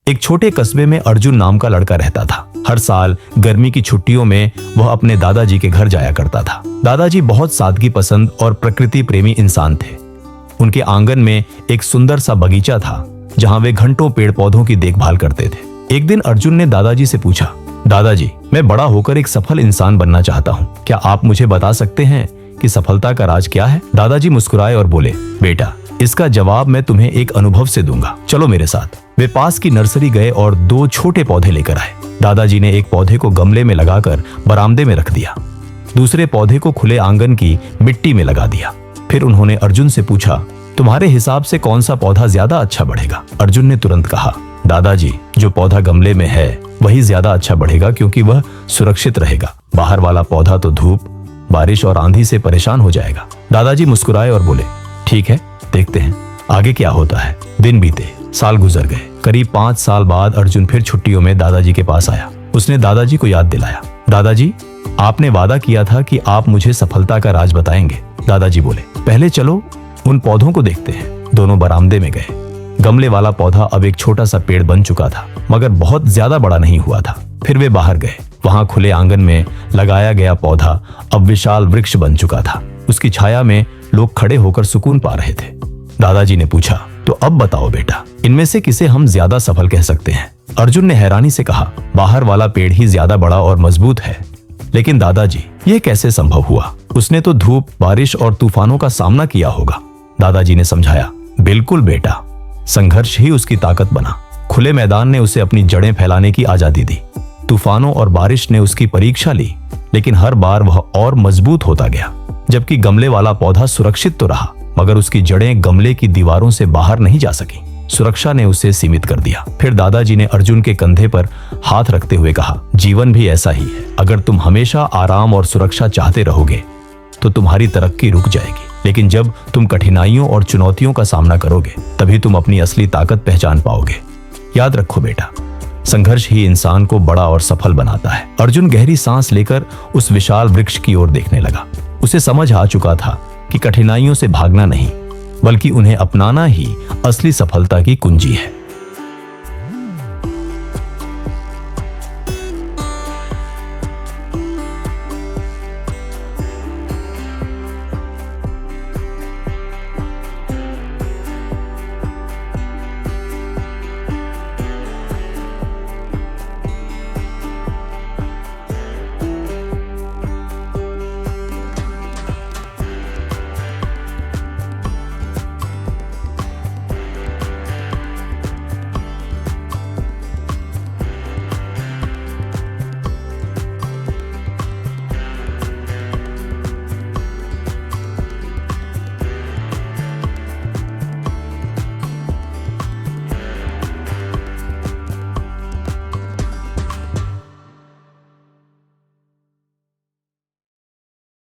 एक छोटे कस्बे में अर्जुन नाम का लड़का रहता था। हर साल गर्मी की छुट्टियों में वह अपने दादाजी के घर जाया करता था। दादाजी बहुत सादगी पसंद और प्रकृति प्रेमी इंसान थे। उनके आंगन में एक सुंदर सा बगीचा था जहां वे घंटों पेड़ पौधों की देखभाल करते थे। एक दिन अर्जुन ने दादाजी से पूछा, दादाजी, मैं बड़ा होकर एक सफल इंसान बनना चाहता हूँ। क्या आप मुझे बता सकते हैं कि सफलता का राज क्या है? दादाजी मुस्कुराए और बोले, बेटा, इसका जवाब मैं तुम्हें एक अनुभव से दूंगा। चलो मेरे साथ। वे पास की नर्सरी गए और 2 छोटे पौधे लेकर आए। दादाजी ने एक पौधे को गमले में लगाकर बरामदे में रख दिया, दूसरे पौधे को खुले आंगन की मिट्टी में लगा दिया। फिर उन्होंने अर्जुन से पूछा, तुम्हारे हिसाब से कौन सा पौधा ज्यादा अच्छा बढ़ेगा? अर्जुन ने तुरंत कहा, दादाजी, जो पौधा गमले में है वही ज्यादा अच्छा बढ़ेगा क्योंकि वह सुरक्षित रहेगा। बाहर वाला पौधा तो धूप, बारिश और आंधी से परेशान हो जाएगा। दादाजी मुस्कुराए और बोले, ठीक है, देखते हैं आगे क्या होता है। दिन बीते, साल गुजर गए। करीब 5 साल बाद अर्जुन फिर छुट्टियों में दादाजी के पास आया। उसने दादाजी को याद दिलाया, दादाजी, आपने वादा किया था कि आप मुझे सफलता का राज बताएंगे। दादाजी बोले, पहले चलो उन पौधों को देखते हैं। दोनों बरामदे में गए। गमले वाला पौधा अब एक छोटा सा पेड़ बन चुका था, मगर बहुत ज्यादा बड़ा नहीं हुआ था। फिर वे बाहर गए। वहां खुले आंगन में लगाया गया पौधा अब विशाल वृक्ष बन चुका था। उसकी छाया में लोग खड़े होकर सुकून पा रहे थे। दादाजी ने पूछा, तो अब बताओ बेटा, इनमें से किसे हम ज्यादा सफल कह सकते हैं? अर्जुन ने हैरानी से कहा, बाहर वाला पेड़ ही ज्यादा बड़ा और मजबूत है। लेकिन दादाजी, ये कैसे संभव हुआ? उसने तो धूप, बारिश और तूफानों का सामना किया होगा। दादाजी ने समझाया, बिल्कुल बेटा, संघर्ष ही उसकी ताकत बना। खुले मैदान ने उसे अपनी जड़ें फैलाने की आजादी दी। तूफानों और बारिश ने उसकी परीक्षा ली, लेकिन हर बार वह और मजबूत होता गया। जबकि गमले वाला पौधा सुरक्षित तो रहा, मगर उसकी जड़ें गमले की दीवारों से बाहर नहीं जा सकी। सुरक्षा ने उसे सीमित कर दिया। फिर दादाजी ने अर्जुन के कंधे पर हाथ रखते हुए कहा, जीवन भी ऐसा ही है। अगर तुम हमेशा आराम और सुरक्षा चाहते रहोगे तो तुम्हारी तरक्की रुक जाएगी। लेकिन जब तुम कठिनाइयों और चुनौतियों का सामना करोगे, तभी तुम अपनी असली ताकत पहचान पाओगे। याद रखो बेटा, संघर्ष ही इंसान को बड़ा और सफल बनाता है। अर्जुन गहरी सांस लेकर उस विशाल वृक्ष की ओर देखने लगा। उसे समझ आ चुका था कि कठिनाइयों से भागना नहीं, बल्कि उन्हें अपनाना ही असली सफलता की कुंजी है।